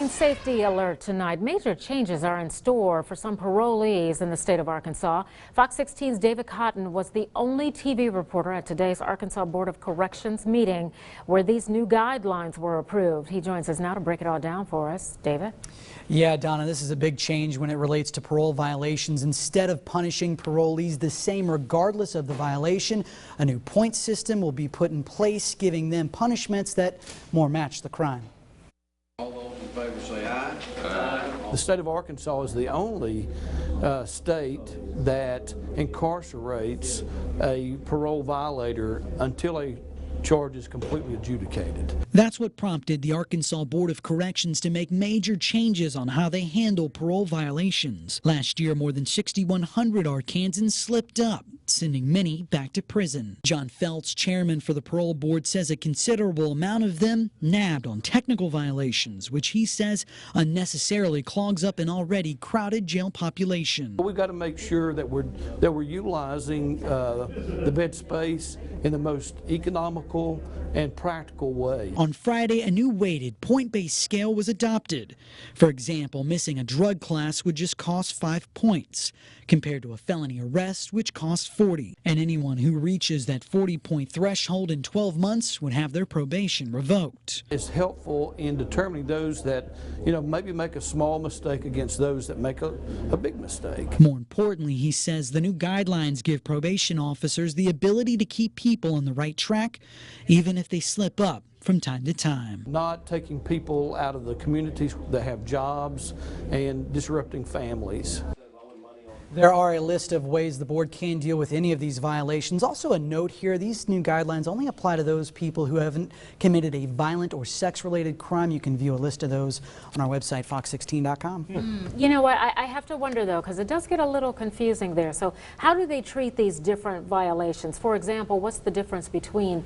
And safety alert tonight. Major changes are in store for some parolees in the state of Arkansas. Fox 16's David Cotton was the only TV reporter at today's Arkansas Board of Corrections meeting where these new guidelines were approved. He joins us now to break it all down for us. David? Yeah, Donna, this is a big change when it relates to parole violations. Instead of punishing parolees the same regardless of the violation, a new point system will be put in place, giving them punishments that more match the crime. All those in favor say aye. Aye. The state of Arkansas is the only state that incarcerates a parole violator until a charge is completely adjudicated. That's what prompted the Arkansas Board of Corrections to make major changes on how they handle parole violations. Last year, more than 6,100 Arkansans slipped up, sending many back to prison. John Feltz, chairman for the parole board, says a considerable amount of them nabbed on technical violations, which he says unnecessarily clogs up an already crowded jail population. We've got to make sure that we're utilizing the bed space in the most economical and practical way. On Friday, a new weighted point-based scale was adopted. For example, missing a drug class would just cost 5 points, compared to a felony arrest, which costs 40. And anyone who reaches that 40-point threshold in 12 months would have their probation revoked. It's helpful in determining those that, maybe make a small mistake against those that make a big mistake. More importantly, he says the new guidelines give probation officers the ability to keep people on the right track, even if they slip up from time to time. Not taking people out of the communities that have jobs and disrupting families. There are a list of ways the board can deal with any of these violations. Also a note here, these new guidelines only apply to those people who haven't committed a violent or sex-related crime. You can view a list of those on our website, fox16.com. You know what, I have to wonder though, because it does get a little confusing there. So how do they treat these different violations? For example, what's the difference between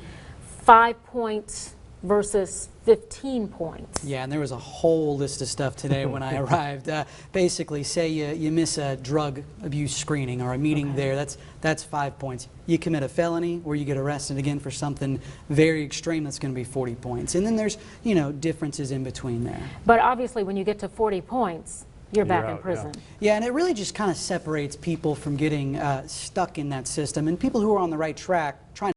5 points versus 15 points? Yeah, and there was a whole list of stuff today when I arrived. Basically, say you miss a drug abuse screening or a meeting there, that's 5 points. You commit a felony or you get arrested again for something very extreme, that's going to be 40 points. And then there's, differences in between there. But obviously when you get to 40 points, you're back in prison. Yeah, and it really just kind of separates people from getting stuck in that system, and people who are on the right track trying